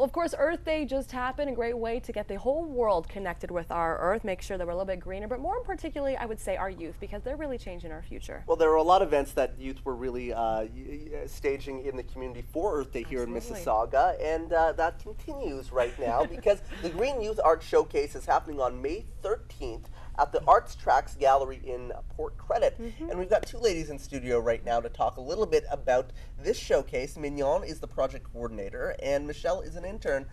Well, of course, Earth Day just happened, a great way to get the whole world connected with our Earth, make sure that we're a little bit greener, but more particularly, I would say our youth, because they're really changing our future. Well, there were a lot of events that youth were really staging in the community for Earth Day here in Mississauga, and that continues right now because the Green Youth Art Showcase is happening on May 13th at the Art Trax Gallery in Port Credit. And we've got two ladies in studio right now to talk a little bit about this showcase. Mignon is the project coordinator, and Michelle is an intern.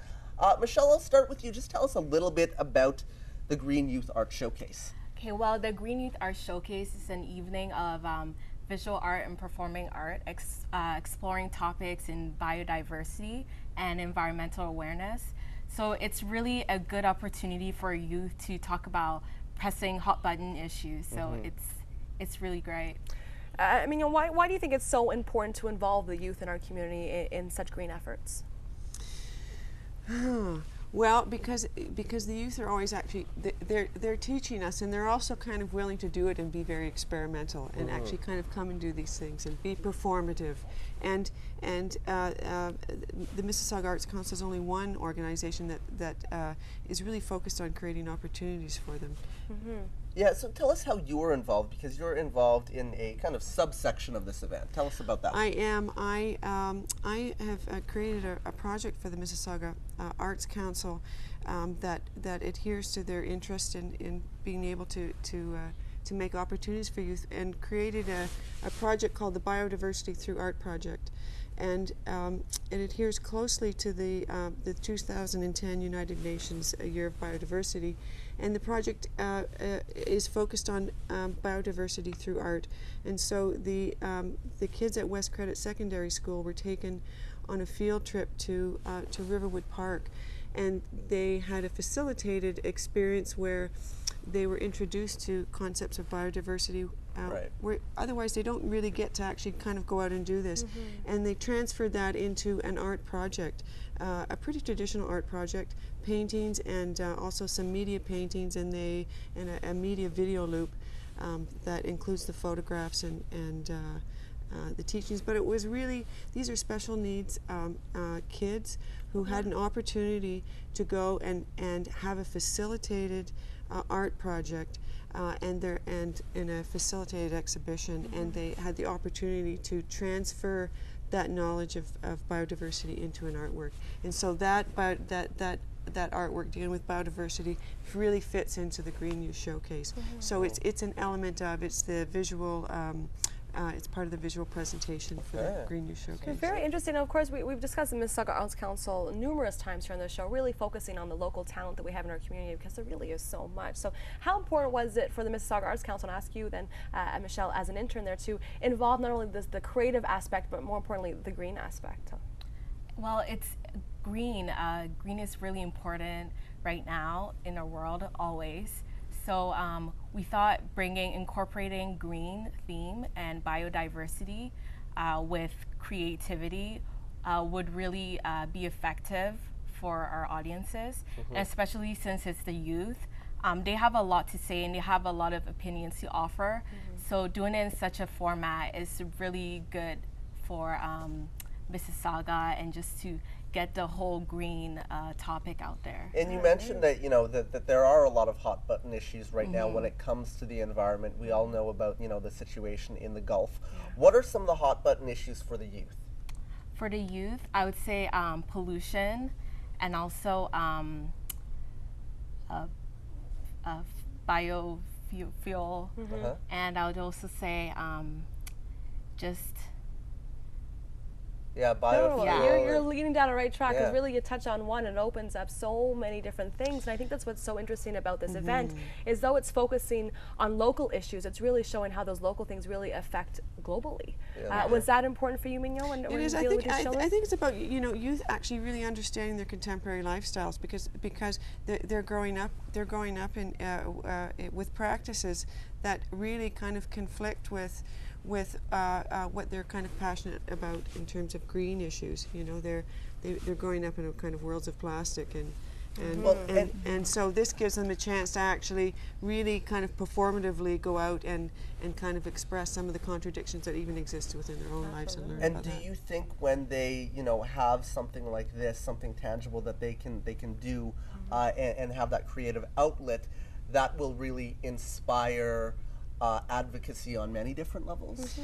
Michelle, I'll start with you. Just tell us a little bit about the Green Youth Art Showcase. Okay, well, the Green Youth Art Showcase is an evening of visual art and performing art, exploring topics in biodiversity and environmental awareness. So it's really a good opportunity for youth to talk about pressing hot button issues. So it's really great. I mean, why do you think it's so important to involve the youth in our community in such green efforts? Well, because the youth are always actually, they're teaching us, and they're also kind of willing to do it and be very experimental and actually kind of come and do these things and be performative. And the Mississauga Arts Council is only one organization that is really focused on creating opportunities for them. Yeah, so tell us how you're involved, because you're involved in a kind of subsection of this event. Tell us about that. I am. I have created a project for the Mississauga Arts Council that adheres to their interest in being able to make opportunities for youth, and created a project called the Biodiversity through Art Project. And it adheres closely to the 2010 United Nations Year of Biodiversity. And the project is focused on biodiversity through art. And so the kids at West Credit Secondary School were taken on a field trip to Riverwood Park. And they had a facilitated experience where they were introduced to concepts of biodiversity, where otherwise they don't really get to actually kind of go out and do this. And they transferred that into an art project, a pretty traditional art project, paintings and also some media paintings, and a media video loop that includes the photographs and the teachings. But it was really, these are special needs kids who had an opportunity to go and have a facilitated art project and in a facilitated exhibition, and they had the opportunity to transfer that knowledge of biodiversity into an artwork. And so that artwork dealing with biodiversity really fits into the Green Youth Showcase. So it's an element of, it's the visual, it's part of the visual presentation for the Green Youth Showcase. It's very interesting. Of course, we've discussed the Mississauga Arts Council numerous times here on the show, really focusing on the local talent that we have in our community, because there really is so much. So how important was it for the Mississauga Arts Council, and ask you then, Michelle, as an intern there, to involve not only the creative aspect, but more importantly, the green aspect? Well, it's green. Green is really important right now in our world, always. So we thought incorporating green theme and biodiversity with creativity would really be effective for our audiences, and especially since it's the youth. They have a lot to say and they have a lot of opinions to offer. So doing it in such a format is really good for Mississauga, and just to get the whole green topic out there. And you mentioned that, you know, that there are a lot of hot button issues right now when it comes to the environment. We all know about, you know, the situation in the Gulf. What are some of the hot button issues for the youth? For the youth, I would say pollution, and also biofuel, and I would also say just biofuel. You're leading down the right track, because really you touch on one and it opens up so many different things. And I think that's what's so interesting about this event, is though it's focusing on local issues, it's really showing how those local things really affect globally. Was that important for you, Mignon, when it is. I think it's about, you know, youth actually really understanding their contemporary lifestyles, because they're growing up in with practices that really kind of conflict with what they're kind of passionate about in terms of green issues. You know, they're growing up in a kind of worlds of plastic And so this gives them a chance to actually really kind of performatively go out and kind of express some of the contradictions that even exist within their own lives and learn And about do that. you think when they, have something like this, something tangible that they can do, and have that creative outlet, that will really inspire advocacy on many different levels?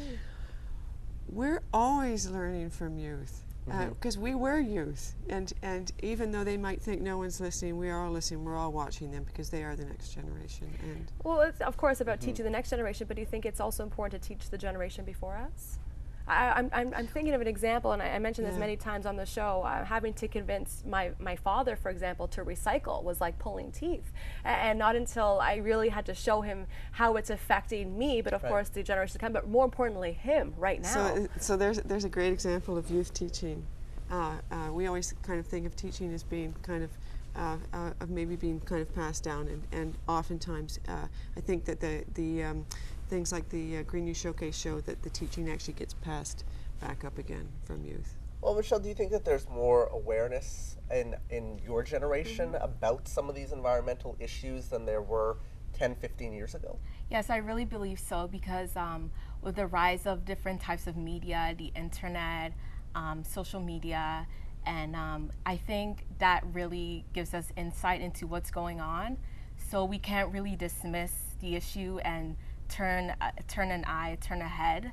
We're always learning from youth. Because we were youth, and even though they might think no one's listening, we are all listening. We're all watching them because they are the next generation. And well, it's of course about teaching the next generation, but do you think it's also important to teach the generation before us? I'm thinking of an example, and I mentioned this many times on the show. Having to convince my father, for example, to recycle was like pulling teeth, and not until I really had to show him how it's affecting me, but of course the generation to come, but more importantly him right now. So there's a great example of youth teaching. We always kind of think of teaching as being kind of maybe being kind of passed down, and oftentimes I think that the things like the Green Youth Showcase show that the teaching actually gets passed back up again from youth. Well, Michelle, do you think that there's more awareness in your generation about some of these environmental issues than there were 10, 15 years ago? Yes, I really believe so, because with the rise of different types of media, the internet, social media, and I think that really gives us insight into what's going on. So we can't really dismiss the issue and turn ahead.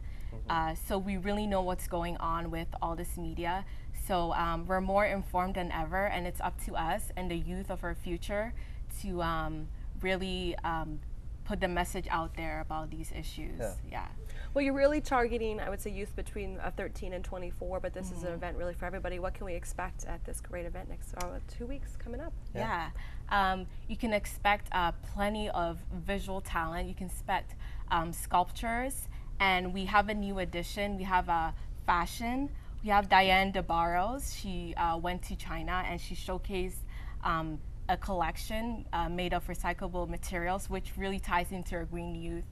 So we really know what's going on with all this media. So we're more informed than ever, and it's up to us and the youth of our future to really put the message out there about these issues. Yeah. Well, you're really targeting, I would say, youth between 13 and 24, but this is an event really for everybody. What can we expect at this great event next 2 weeks coming up? Yeah. You can expect plenty of visual talent. You can expect sculptures, and we have a new addition. We have fashion. We have Diane DeBarros. She went to China and she showcased a collection made of recyclable materials, which really ties into our Green Youth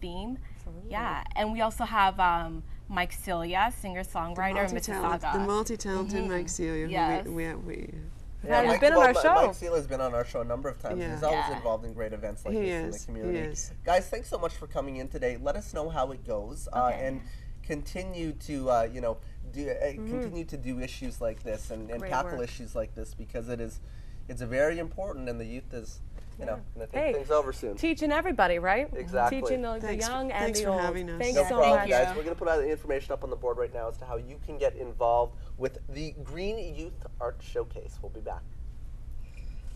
theme. Absolutely. Yeah, and we also have Mike Celia, singer-songwriter in Mississauga. The multi-talented Mike Celia. Yes. He's been on our show. Mike Celia has been on our show a number of times. He's always involved in great events like this in the community. He is. Guys, thanks so much for coming in today. Let us know how it goes, and continue to continue to do issues like this and tackle issues like this, because it's very important, and the youth is going to take things over soon. Teaching everybody, right? Exactly. Teaching the young and the old. Thanks for having us. Thanks No so problem, much. guys. We're going to put out the information up on the board right now as to how you can get involved with the Green Youth Art Showcase. We'll be back.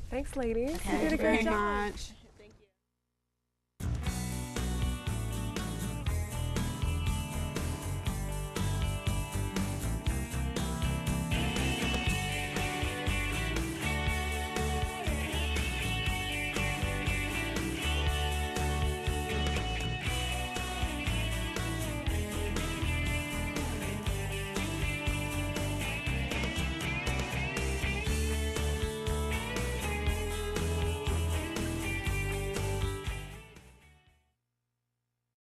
Thanks, ladies. Thank You did a great you very job. much.